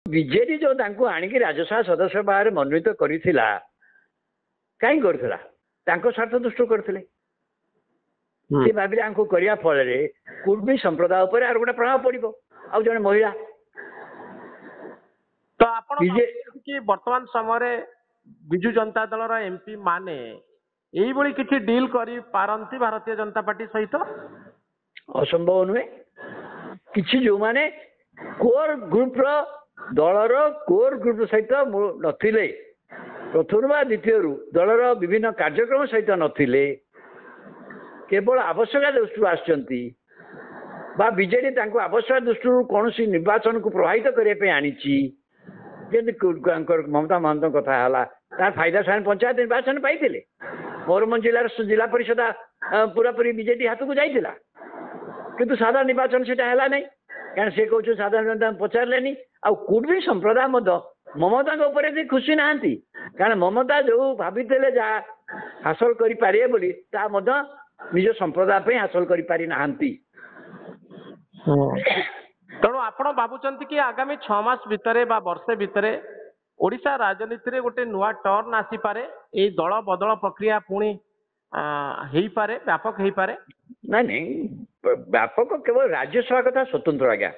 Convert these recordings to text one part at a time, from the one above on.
BJD ଯୋଉ ତାଙ୍କୁ ଆଣିକି ରାଜ୍ୟସଭା ସଦସ୍ୟ ଭାବରେ ମନୋନୀତ କରିଥିଲା କାହିଁ କରିଥିଲା ତାଙ୍କ ସ୍ୱାର୍ଥ ଦୃଷ୍ଟିରୁ କରିଥିଲେ। ସେ ଭାବିଲେ ଆଙ୍କୁ କରିବା ଫଳରେ କୁର୍ମୀ ସମ୍ପ୍ରଦାୟ ଉପରେ ଆର ଗୋଟେ ପ୍ରଭାବ ପଡିବ ଆଉ ଜଣେ ମହିଳା। ତ ଆପଣ କି ବର୍ତ୍ତମାନ ସମୟରେ ବିଜୁ ଜନତା ଦଳର ଏମପି ମାନେ ଏଇଭଳି କିଛି ଡିଲ୍ କରିପାରନ୍ତି ଭାରତୀୟ ଜନତା ପାର୍ଟି ସହିତ? ଅସମ୍ଭବ ନୁହେଁ। କିଛି ଯୋଉମାନେ କୋର ଗ୍ରୁପର ଦଳର କୋର ଗ୍ରୁପ ସହିତ ନଥିଲେ ପ୍ରଥମରୁ ବା ଦ୍ୱିତୀୟରୁ ଦଳର ବିଭିନ୍ନ କାର୍ଯ୍ୟକ୍ରମ ସହିତ ନଥିଲେ କେବଳ ଆବଶ୍ୟକତା ଦୃଷ୍ଟିରୁ ଆସିଛନ୍ତି ବା ବିଜେଡି ତାଙ୍କୁ ଆବଶ୍ୟକତା ଦୃଷ୍ଟିରୁ କୌଣସି ନିର୍ବାଚନକୁ ପ୍ରଭାବିତ କରିବା ପାଇଁ ଆଣିଛି। ଯେମିତି ମମତା ମହନ୍ତଙ୍କ କଥା ହେଲା ତାର ଫାଇଦା ସେମାନେ ପଞ୍ଚାୟତ ନିର୍ବାଚନ ପାଇଥିଲେ। ମୟୂରଭଞ୍ଜ ଜିଲ୍ଲାର ଜିଲ୍ଲା ପରିଷଦ ପୁରାପୁରି ବିଜେଡି ହାତକୁ ଯାଇଥିଲା କିନ୍ତୁ ସାଧାରଣ ନିର୍ବାଚନ ସେଟା ହେଲା ନାହିଁ କାରଣ ସେ କହୁଛନ୍ତି ସାଧାରଣ ଜନତା ପଚାରିଲେନି। ଆଉ କୁର୍ମୀ ସମ୍ପ୍ରଦାୟ ମଧ୍ୟ ମମତାଙ୍କ ଉପରେ ବି ଖୁସି ନାହାନ୍ତି କାରଣ ମମତା ଯୋଉ ଭାବିଥିଲେ ଯାହା ହାସଲ କରିପାରିବେ ବୋଲି ତାହା ମଧ୍ୟ ନିଜ ସମ୍ପ୍ରଦାୟ ପାଇଁ ହାସଲ କରିପାରି ନାହାନ୍ତି। ତେଣୁ ଆପଣ ଭାବୁଛନ୍ତି କି ଆଗାମୀ 6 ମାସ ଭିତରେ ବା ବର୍ଷେ ଭିତରେ ଓଡ଼ିଶା ରାଜନୀତିରେ ଗୋଟେ ନୂଆ ଟର୍ନ ଆସିପାରେ, ଏଇ ଦଳ ବଦଳ ପ୍ରକ୍ରିୟା ପୁଣି ହେଇପାରେ, ବ୍ୟାପକ ହେଇପାରେ? ନାଇଁ ନାଇଁ ବ୍ୟାପକ କେବଳ ରାଜ୍ୟସଭା କଥା ସ୍ୱତନ୍ତ୍ର ଆଜ୍ଞା।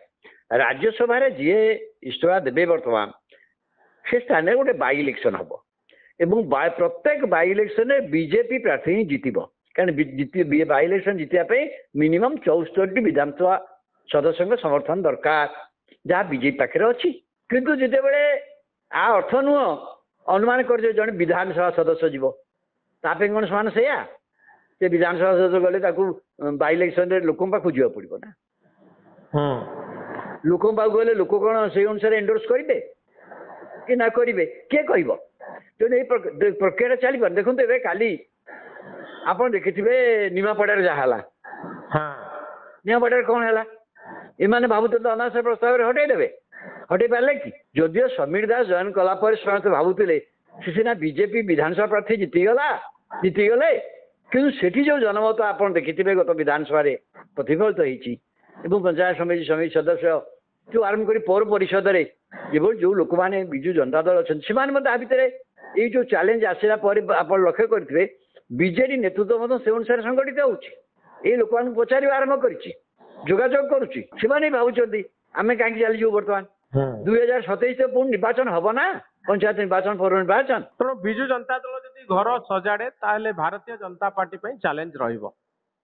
ରାଜ୍ୟସଭାରେ ଯିଏ ଇସ୍ତଫା ଦେବେ ବର୍ତ୍ତମାନ ସେ ସ୍ଥାନରେ ଗୋଟେ ବାଇ ଇଲେକ୍ସନ ହବ ଏବଂ ପ୍ରତ୍ୟେକ ବାଇ ଇଲେକ୍ସନରେ ବିଜେପି ପ୍ରାର୍ଥୀ ହିଁ ଜିତିବ କାରଣ ବାଇ ଇଲେକ୍ସନ ଜିତିବା ପାଇଁ ମିନିମମ୍ 74ଟି ବିଧାନସଭା ସଦସ୍ୟଙ୍କ ସମର୍ଥନ ଦରକାର ଯାହା ବିଜେପି ପାଖରେ ଅଛି। କିନ୍ତୁ ଯେତେବେଳେ ଆ ଅର୍ଥ ନୁହଁ ଅନୁମାନ କରିବେ ଜଣେ ବିଧାନସଭା ସଦସ୍ୟ ଯିବ ତା ପାଇଁ କ'ଣ ସମାନ ସେଇଆ? ସେ ବିଧାନସଭା ସଦସ୍ୟ ଗଲେ ତାକୁ ବାଇ ଇଲେକ୍ସନରେ ଲୋକଙ୍କ ପାଖକୁ ଯିବାକୁ ପଡ଼ିବ ନା। ଲୋକଙ୍କ ପାଖକୁ ଗଲେ ଲୋକ କ'ଣ ସେଇ ଅନୁସାରେ ଏଣ୍ଡୋର୍ସ କରିବେ କି ନା କରିବେ କିଏ କହିବ? ତେଣୁ ଏଇ ପ୍ରକ୍ରିୟାଟା ଚାଲିବ। ଦେଖନ୍ତୁ ଏବେ କାଲି ଆପଣ ଦେଖିଥିବେ ନିମାପଡ଼ାରେ ଯାହା ହେଲା। ନିମାପଡ଼ାରେ କ'ଣ ହେଲା? ଏମାନେ ଭାବୁଥିଲେ ଅନାସ୍ଥା ପ୍ରସ୍ତାବରେ ହଟେଇ ଦେବେ, ହଟେଇ ପାରିଲେ କି? ଯଦିଓ ସମୀର ଦାସ ଜଏନ୍ କଲା ପରେ ସମସ୍ତେ ଭାବୁଥିଲେ ସେ ସିନା ବିଜେପି ବିଧାନସଭା ପ୍ରାର୍ଥୀ ଜିତିଗଲେ କିନ୍ତୁ ସେଠି ଯୋଉ ଜନମତ ଆପଣ ଦେଖିଥିବେ ଗତ ବିଧାନସଭାରେ ପ୍ରତିଫଳିତ ହେଇଛି ଏବଂ ପଞ୍ଚାୟତ ସମିତି ସଦସ୍ୟ ଯୋଉ ଆରମ୍ଭ କରି ପୌର ପରିଷଦରେ ଯେଭଳି ଯୋଉ ଲୋକମାନେ ବିଜୁ ଜନତା ଦଳ ଅଛନ୍ତି ସେମାନେ ମଧ୍ୟ ତା ଭିତରେ ଏଇ ଯୋଉ ଚ୍ୟାଲେଞ୍ଜ ଆସିଲା ପରେ ଆପଣ ଲକ୍ଷ୍ୟ କରିଥିବେ ବିଜେଡି ନେତୃତ୍ୱ ମଧ୍ୟ ସେ ଅନୁସାରେ ସଂଗଠିତ ହେଉଛି। ଏଇ ଲୋକମାନଙ୍କୁ ପଚାରିବା ଆରମ୍ଭ କରିଛି, ଯୋଗାଯୋଗ କରୁଛି। ସେମାନେ ଭାବୁଛନ୍ତି ଆମେ କାହିଁକି ଚାଲିଯିବୁ ବର୍ତ୍ତମାନ 2027 ପୁଣି ନିର୍ବାଚନ ହବ ନା, ପଞ୍ଚାୟତ ନିର୍ବାଚନ ପୌର ନିର୍ବାଚନ। ତେଣୁ ବିଜୁ ଜନତା ଦଳ ଯଦି ଘର ସଜାଡ଼େ ତାହେଲେ ଭାରତୀୟ ଜନତା ପାର୍ଟି ପାଇଁ ଚ୍ୟାଲେଞ୍ଜ ରହିବ।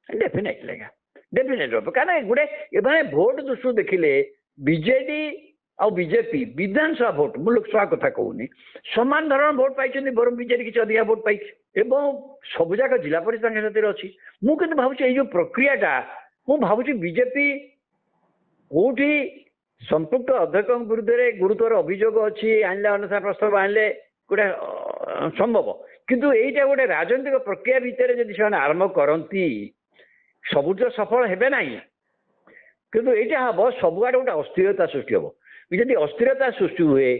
ଡେଫିନେଟଲି ଆଜ୍ଞା, ଡେଫିନେଟ ରହିବ କାରଣ ଗୋଟେ ଏମାନେ ଭୋଟ ଦୃଷ୍ଟିରୁ ଦେଖିଲେ ବିଜେଡି ଆଉ ବିଜେପି ବିଧାନସଭା ଭୋଟ, ମୁଁ ଲୋକସଭା କଥା କହୁନି, ସମାନ ଧରଣ ଭୋଟ ପାଇଛନ୍ତି ବରଂ ବିଜେଡି କିଛି ଅଧିକା ଭୋଟ ପାଇଛି ଏବଂ ସବୁଯାକ ଜିଲ୍ଲା ପରିଷଦ ତାଙ୍କ ସାଥିରେ ଅଛି। ମୁଁ କିନ୍ତୁ ଭାବୁଛି ଏଇ ଯୋଉ ପ୍ରକ୍ରିୟାଟା ମୁଁ ଭାବୁଛି ବିଜେପି କୋଉଠି ସମ୍ପୃକ୍ତ ଅଧ୍ୟକ୍ଷଙ୍କ ବିରୁଦ୍ଧରେ ଗୁରୁତର ଅଭିଯୋଗ ଅଛି ଆଣିଲେ ଅନଥା ପ୍ରସ୍ତାବ ଆଣିଲେ ଗୋଟେ ସମ୍ଭବ କିନ୍ତୁ ଏଇଟା ଗୋଟେ ରାଜନୈତିକ ପ୍ରକ୍ରିୟା ଭିତରେ ଯଦି ସେମାନେ ଆରମ୍ଭ କରନ୍ତି ସବୁ ତ ସଫଳ ହେବେ ନାହିଁ କିନ୍ତୁ ଏଇଟା ହବ ସବୁଆଡ଼େ ଗୋଟେ ଅସ୍ଥିରତା ସୃଷ୍ଟି ହବ। ଯଦି ଅସ୍ଥିରତା ସୃଷ୍ଟି ହୁଏ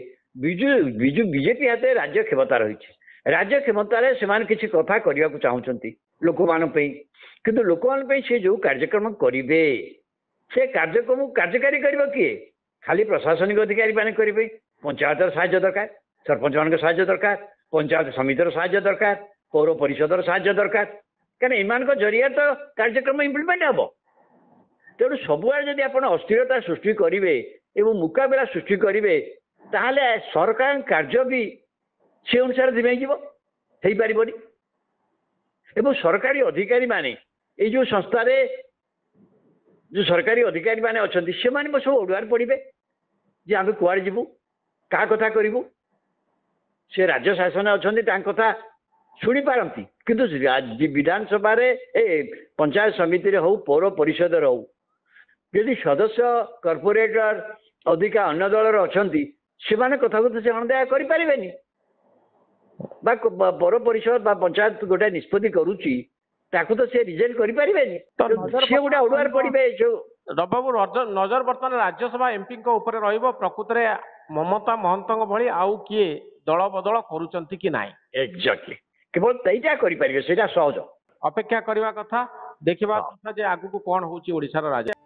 ବିଜେପି ହାତରେ ରାଜ୍ୟ କ୍ଷମତା ରହିଛି, ରାଜ୍ୟ କ୍ଷମତାରେ ସେମାନେ କିଛି କଥା କରିବାକୁ ଚାହୁଁଛନ୍ତି ଲୋକମାନଙ୍କ ପାଇଁ କିନ୍ତୁ ଲୋକମାନଙ୍କ ପାଇଁ ସେ ଯୋଉ କାର୍ଯ୍ୟକ୍ରମ କରିବେ ସେ କାର୍ଯ୍ୟକ୍ରମକୁ କାର୍ଯ୍ୟକାରୀ କରିବ କିଏ? ଖାଲି ପ୍ରଶାସନିକ ଅଧିକାରୀ ମାନେ କରିବେ। ପଞ୍ଚାୟତର ସାହାଯ୍ୟ ଦରକାର, ସରପଞ୍ଚ ମାନଙ୍କ ସାହାଯ୍ୟ ଦରକାର, ପଞ୍ଚାୟତ ସମିତିର ସାହାଯ୍ୟ ଦରକାର, ପୌର ପରିଷଦର ସାହାଯ୍ୟ ଦରକାର କାରଣ ଏମାନଙ୍କ ଜରିଆରେ ତ କାର୍ଯ୍ୟକ୍ରମ ଇମ୍ପ୍ଲିମେଣ୍ଟ ହବ। ତେଣୁ ସବୁଆଡ଼େ ଯଦି ଆପଣ ଅସ୍ଥିରତା ସୃଷ୍ଟି କରିବେ ଏବଂ ମୁକାବିଲା ସୃଷ୍ଟି କରିବେ ତାହେଲେ ସରକାରଙ୍କ କାର୍ଯ୍ୟ ବି ସେ ଅନୁସାରେ ଧିମେଇଯିବ, ହେଇପାରିବନି। ଏବଂ ସରକାରୀ ଅଧିକାରୀ ମାନେ ଏଇ ଯୋଉ ସଂସ୍ଥାରେ ଯୋଉ ସରକାରୀ ଅଧିକାରୀ ମାନେ ଅଛନ୍ତି ସେମାନେ ସବୁ ଅଡୁଆରେ ପଡ଼ିବେ ଯେ ଆମେ କୁଆଡ଼େ ଯିବୁ, କାହା କଥା କରିବୁ। ସେ ରାଜ୍ୟ ଶାସନରେ ଅଛନ୍ତି ତାଙ୍କ କଥା ଶୁଣିପାରନ୍ତି କିନ୍ତୁ ବିଧାନସଭାରେ ପଞ୍ଚାୟତ ସମିତିରେ ହଉ ପୌର ପରିଷଦରେ ହଉ ଯଦି ସଦସ୍ୟ କର୍ପୋରେଟର ଅଧିକା ଅନ୍ୟ ଦଳର ଅଛନ୍ତି ସେମାନେ କଥାକୁ ତ ସେ ଅଣଦେଖା କରିପାରିବେନି ବା ପୌର ପରିଷଦ ବା ପଞ୍ଚାୟତ ଗୋଟେ ନିଷ୍ପତ୍ତି କରୁଛି ତାକୁ ତ ସେ ରିଜେକ୍ଟ କରିପାରିବେନି, ସେ ଗୋଟେ ଅଡୁଆରେ ପଡ଼ିବେ। ବାବୁ ନଜର ବର୍ତ୍ତମାନ ରାଜ୍ୟସଭା ଏମ୍ପିଙ୍କ ଉପରେ ରହିବ ପ୍ରକୃତରେ ମମତା ମହନ୍ତଙ୍କ ଭଳି ଆଉ କିଏ ଦଳ ବଦଳ କରୁଛନ୍ତି କି ନାହିଁ। ଏକ୍ଜାକ୍ଟଲି କେବଳ ସେଇଟା କରିପାରିବେ, ସେଇଟା ସହଜ। ଅପେକ୍ଷା କରିବା କଥା, ଦେଖିବା କଥା ଯେ ଆଗକୁ କଣ ହଉଛି ଓଡ଼ିଶାର ରାଜନୀତି।